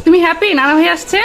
তুমি হ্যাপি নানা ভাই আসছে?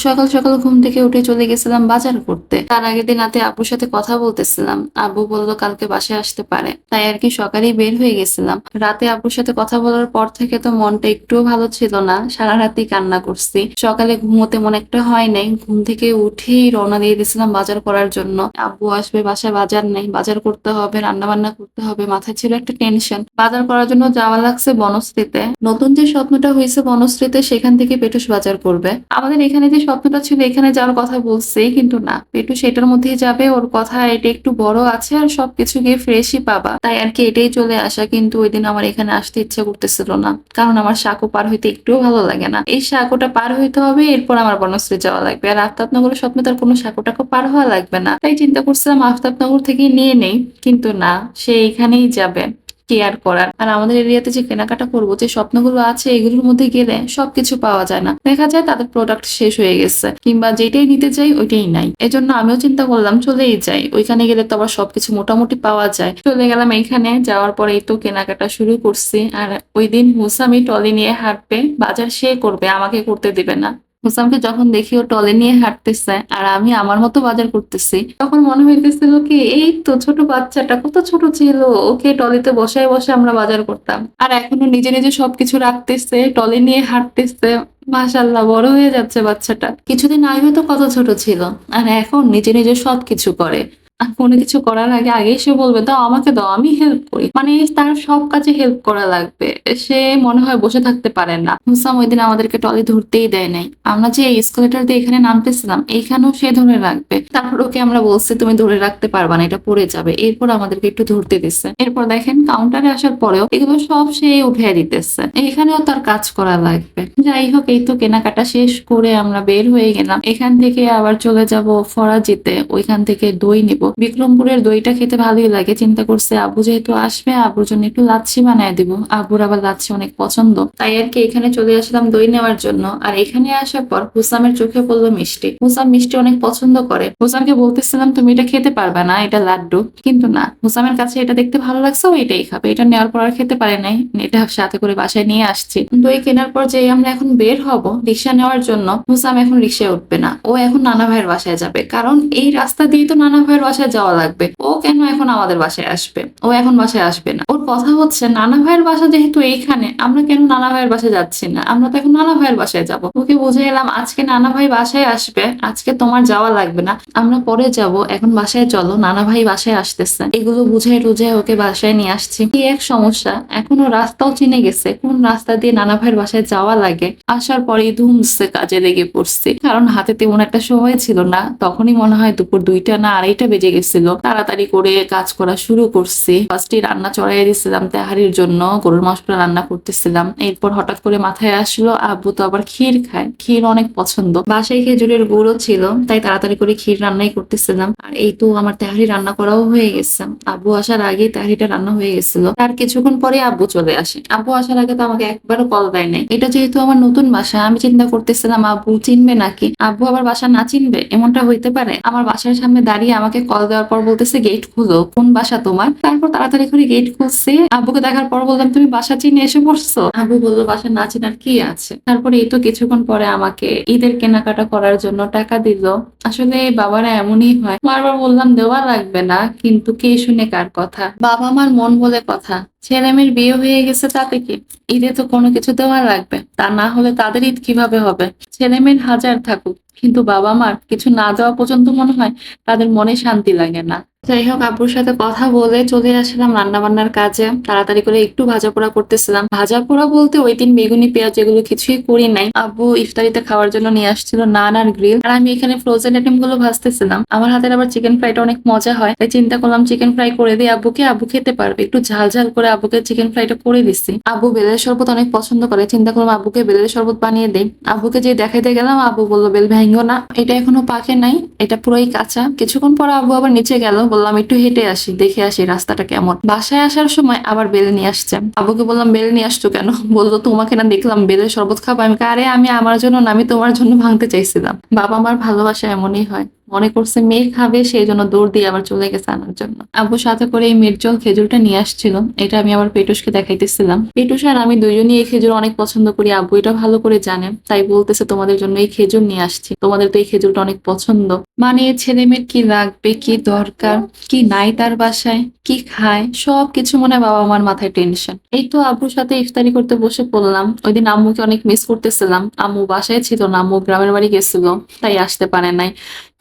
সকাল সকাল ঘুম থেকে উঠে চলে গেছিলাম বাজার করতে। তার আগের দিন রাতে আব্বুর সাথে কথা বলতেছিলাম, আব্বু বললো কালকে বাসায় আসতে পারে, তাই আর কি সকালেই বের হয়ে গেছিলাম। রাতে আব্বুর সাথে কথা বলার পর থেকে তো মনটা একটুও ভালো ছিল না, সারা রাতেই কান্না করছি। সকালে ঘুমোতে মন একটা হয় নাই, ঘুম থেকে উঠেই রওনা দিয়ে দিয়েছিলাম বাজার করার জন্য। আব্বু আসবে, বাসায় বাজার নেই, বাজার করতে হবে, রান্না বান্না করতে হবে, মাথায় ছিল একটা টেনশন। বাজার করার জন্য যাওয়া লাগছে বনশ্রীতে। নতুন যে স্বপ্নটা হয়েছে বনশ্রীতে, সেখান থেকে পেটুস বাজার করবে। আমাদের এখানে যে স্বপ্নটা ছিল এখানে যাওয়ার কথা বলছে, কিন্তু না, পেটু সেটার মধ্যেই যাবে। ওর কথা এটা একটু বড় আছে আর সবকিছু গিয়ে ফ্রেশই পাবা, তাই আর কি এটাই চলে আসা। কিন্তু ওই দিন আমার এখানে আসতে ইচ্ছা করতেছিল না, কারণ আমার সাঁকো পার হইতে একটুও ভালো লাগে না। এই সাঁকোটা পার হইতে হবে, এরপর আমার বনশ্রী যাওয়া লাগবে। আর আফতাবনগরের স্বপ্নে তার কোনো সাঁকোটাকে পার হওয়া লাগবে না, তাই চিন্তা করছিলাম আফতাবনগর থেকে নিয়ে নেই, কিন্তু না, সে এখানেই যাবে। কি আর করার। আর আমাদের এরিয়াতে যে কেনাকাটা করবো, যে স্বপ্নগুলো আছে, এগুলোর মধ্যে গেলে সবকিছু পাওয়া যায় না, দেখা যায় তাদের প্রোডাক্ট শেষ হয়ে গেছে, কিংবা যেটাই নিতে চাই ওইটাই নাই। এজন্য আমিও চিন্তা করলাম চলেই যাই, ওইখানে গেলে তো আবার সবকিছু মোটামুটি পাওয়া যায়। চলে গেলাম এইখানে, যাওয়ার পরে এই তো কেনাকাটা শুরু করছি। আর ওই দিন মুসামি টলি নিয়ে হাঁটবে, বাজার সে করবে, আমাকে করতে দিবে না। হুসামকে যখন দেখি ও টলে নিয়ে হাঁটতেছে আর আমি আমার মতো বাজার করতেছি, তখন মনে হইতেছিল কি এই তো ছোট বাচ্চাটা কত ছোট ছিল, ওকে টলিতে বসায় বসে আমরা বাজার করতাম। আর এখনো নিজে নিজে সবকিছু রাখতেছে, টলে নিয়ে হাঁটতেছে। মাশাআল্লাহ, বড় হয়ে যাচ্ছে বাচ্চাটা। কিছুদিন আগে তো কত ছোট ছিল, আর এখন নিজে নিজে সবকিছু করে। আর কোনো কিছু করার আগে আগে সে বলবে দাও আমাকে, দাও আমি হেল্প করি, মানে তার সব কাজে হেল্প করা লাগবে। সে মনে হয় বসে থাকতে পারে না। হুসাম ওই দিন আমাদেরকে টলি ধরতেই দেয় নাই। আমরা যে এসকেলেটর দিয়ে এখানে নামতেছিলাম, এইখানেও সে ধরে রাখবে। তারপর ওকে আমরা বলছি তুমি ধরে রাখতে পারবা না, এটা পড়ে যাবে। এরপর আমাদেরকে একটু ধরতে দিচ্ছে। এরপর দেখেন কাউন্টারে আসার পরেও এগুলো সব সে উঠিয়ে দিতেছে, এখানেও তার কাজ করা লাগবে। যাই হোক, এই তো কেনাকাটা শেষ করে আমরা বের হয়ে গেলাম। এখান থেকে আবার চলে যাব ফরাজিতে, ওইখান থেকে দই নিব। বিক্রমপুরের দইটা খেতে ভালোই লাগে, চিন্তা করছে আব্বু যেহেতু আসবে, আব্বুর জন্য একটু লাচ্ছি বানায় দিব। আব্বুর আবার লাচ্ছি অনেক পছন্দ, তাই আর কি এখানে চলে আসলাম দই নেওয়ার জন্য। আর এখানে আসার পর হুসামের চোখে পড়লো মিষ্টি। হুসাম মিষ্টি অনেক পছন্দ করে। হুসামকে বলতেছিলাম তুমি এটা খেতে পারবে না, এটা লাড্ডু, কিন্তু না, হুসামের কাছে এটা দেখতে ভালো লাগছে, ও এটাই খাবে। এটা নেওয়ার পর আর খেতে পারে নাই, এটা সাথে করে বাসায় নিয়ে আসছি। দই কেনার পর যে আমরা এখন বের হব রিক্সা নেওয়ার জন্য, হুসাম এখন রিক্সায় উঠবে না, ও এখন নানা ভাইয়ের বাসায় যাবে, কারণ এই রাস্তা দিয়ে তো নানা ভাইয়ের বাসায় যাওয়া লাগবে। ও কেন এখন আমাদের বাসায় আসবে? ও এখন বাসায় আসবে না। ওর কথা হচ্ছে নানা ভাইয়ের বাসা যেহেতু এইখানে, আমরা কেন নানা ভাইয়ের বাসায় যাচ্ছি না, আমরা তো এখন নানা ভাইয়ের বাসায় যাব। ওকে বুঝে এলাম আজকে নানা ভাই বাসায় আসবে, আজকে তোমার যাওয়া লাগবে না, আমরা পরে যাব, এখন বাসায় চলো, নানা ভাই বাসায় আসতেছে। এগুলো বুঝাই টুঝাই ওকে বাসায় নিয়ে আসছি। কি এক সমস্যা, এখনো রাস্তাও চিনে গেছে, কোন রাস্তা দিয়ে নানা ভাইয়ের বাসায় যাওয়া লাগে। আসার পরেই ধুমসে কাজে লেগে পড়ছি, কারণ হাতে তেমন একটা সময় ছিল না। তখনই মনে হয় দুপুর 2টা না 2:30 বেজে গেছিল। তাড়াতাড়ি করে কাজ করা শুরু করছি। ফার্স্টে রান্না চড়াই দিয়েছিলাম তেহারির জন্য, গরুর মাংসটা রান্না করতেছিলাম। এরপর হঠাৎ করে মাথায় আসলো আব্বু তো আবার ক্ষীর খায়, ক্ষীর অনেক পছন্দ। বাসায় খেজুরের গুঁড়ো ছিল, তাই তাড়াতাড়ি করে ক্ষীর রান্নাই করতেছিলাম। আর এই তো আমার তেহারি রান্না করাও হয়ে গেছে। আব্বু আসার আগে তেহারিটা রান্না হয়ে গেছিল। তার কিছুক্ষণ পরে আব্বু চলে আসে। আব্বু আসার আগে তো আমাকে একবারও কল দেয় নাই। এটা যেহেতু আমার নতুন বাসা, আমি চিন্তা করতেছিলাম আব্বু চিনবে নাকি। আব্বু আবার বাসা না চিনবে, এমনটা হইতে পারে? আমার বাসার সামনে দাঁড়িয়ে আমাকে কল দেওয়ার পর বলতেছে গেট খুলো, কোন বাসা তোমার? তারপর তাড়াতাড়ি করে গেট খুলছি। আব্বুকে দেখার পর বললাম তুমি বাসা চিনে এসে পড়ছো? আব্বু বললো বাসা না চেনার কি আছে। তারপরে এই তো কিছুক্ষণ পরে আমাকে ঈদের কেনাকাটা করার জন্য টাকা দিল। আসলে বাবারা এমনই হয়, বারবার বললাম দেওয়া লাগবে না, কিন্তু কে শুনে কার কথা। বাবা মার মন বলে কথা। ছেলে মেয়ের বিয়ে হয়ে গেছে তাতে কি, ঈদে তো কোনো কিছু দেওয়া লাগবে, তা না হলে তাদের ঈদ কিভাবে হবে? ছেলে মেয়ের হাজার থাকুক, কিন্তু বাবা মার কিছু না দেওয়া পর্যন্ত মনে হয় তাদের মনে শান্তি লাগে না। যাই হোক, আব্বুর সাথে কথা বলে চলে আসলাম রান্না বান্নার কাজে। তাড়াতাড়ি করে একটু ভাজা পোড়া করতেছিলাম। ভাজা পোড়া বলতে ওই দিন বেগুনি পেঁয়াজ এগুলো কিছুই করি নাই। আব্বু ইফতারিতে খাওয়ার জন্য নিয়ে আসছিল নান আর গ্রিল, আর আমি এখানে ফ্রোজেন আইটেম গুলো ভাজতেছিলাম। আমার হাতের আবার চিকেন ফ্রাইটা অনেক মজা হয়, তাই চিন্তা করলাম চিকেন ফ্রাই করে দিই আব্বুকে, আব্বু খেতে পারবে। একটু ঝাল ঝাল করে আব্বুকে চিকেন ফ্রাইটা করে দিচ্ছি। আব্বু বেলের শরবত অনেক পছন্দ করে, চিন্তা করলাম আব্বুকে বেলের শরবত বানিয়ে দেই। আব্বুকে যে দেখাইতে গেলাম, আব্বু বললো বেল ভাঙিও না, এটা এখনো পাকে নাই, এটা পুরোই কাঁচা। কিছুক্ষণ পর আব্বু আবার নিচে গেল, বললাম একটু হেঁটে আসি, দেখে আসি রাস্তাটা কেমন। বাসায় আসার সময় আবার বেল নিয়ে আসছে। আব্বুকে বললাম বেল নিয়ে আসছো কেন? বললো তোমাকে না দেখলাম বেলের শরবত খাবো। আমি আরে আমি আমার জন্য না, আমি তোমার জন্য ভাঙতে চাইছিলাম। বাবা মার ভালোবাসা এমনই হয়, মনে করছে মেয়ে খাবে, সেই জন্য দৌড় দিয়ে আবার চলে গেছে আনার জন্য। আব্বু সাথে করে এই মির্জল খেজুরটা নিয়ে আসছিল, এটা আমি আবার পেটুসকে দেখাইতেছিলাম। পেটুস আর আমি দুইজনই এই খেজুর অনেক পছন্দ করি, আব্বু এটা ভালো করে জানে, তাই বলতেছে তোমাদের জন্য এই খেজুর নিয়ে আসছি, তোমাদের তো এই খেজুরটা অনেক পছন্দ। মানে ছেলে মেয়ের কি লাগবে, কি দরকার, কি নাই তার বাসায়, কি খায়, সবকিছু মনে হয় বাবা মার মাথায় টেনশন। এই তো আব্বুর সাথে ইফতারি করতে বসে পড়লাম। ওই দিন আম্মুকে অনেক মিস করতেছিলাম, আম্মু বাসায় ছিল না, আম্মু গ্রামের বাড়ি গেছিল, তাই আসতে পারে নাই।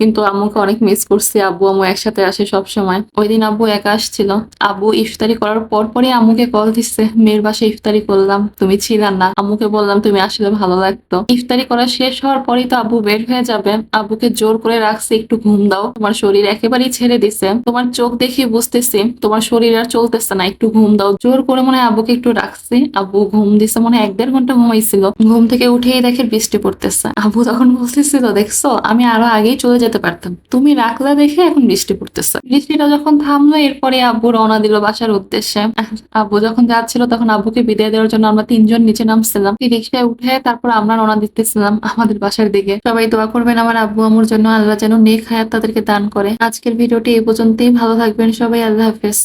কিন্তু আম্মুকে অনেক মিস করছি, আব্বু আম্মু একসাথে আসে সব সময়। ওই দিন আব্বু একা আসছিল। আব্বু ইফতারি করার পরই আম্মুকে কল দিচ্ছে, মেয়ের বাসায় ইফতারি করলাম, তুমি ছিলা না, আম্মুকে বললাম তুমি আসলে ভালো লাগতো। ইফতারি করা শেষ হওয়ার পরই তো আব্বু বের হয়ে যাবে, আব্বুকে জোর করে রাখছে একটু ঘুম দাও, তোমার শরীর একেবারেই ছেড়ে দিছে, তোমার চোখ দেখে বুঝতেছি তোমার শরীর আর চলতেছে না, একটু ঘুম দাও। জোর করে মনে হয় আব্বুকে একটু রাখছি, আব্বু ঘুম দিছে, মনে হয় 1-1.5 ঘন্টা ঘুমাইছিল। ঘুম থেকে উঠেই দেখে বৃষ্টি পড়তেছে। আব্বু তখন বলতেছিল, দেখছো আমি আরো আগেই চলে যেতে পারতাম, তুমি রাখলা দেখে এখন বৃষ্টি পড়তেছে। বৃষ্টিটা যখন থামলো এরপরে আব্বু রওনা দিল বাসার উদ্দেশ্যে। আব্বু যখন যাচ্ছিল তখন আব্বুকে বিদায় দেওয়ার জন্য আমরা 3জন নিচে নামছিলাম, রিক্সায় উঠে তারপর আমরা রওনা দিতেছিলাম আমাদের বাসার দিকে। সবাই দোয়া করবেন আমার আব্বু আম্মুর জন্য, আল্লাহ যেন নেক হায়াত তাদেরকে দান করে। আজকের ভিডিওটি এই পর্যন্তই, ভালো থাকবেন সবাই, আল্লাহ হাফেজ।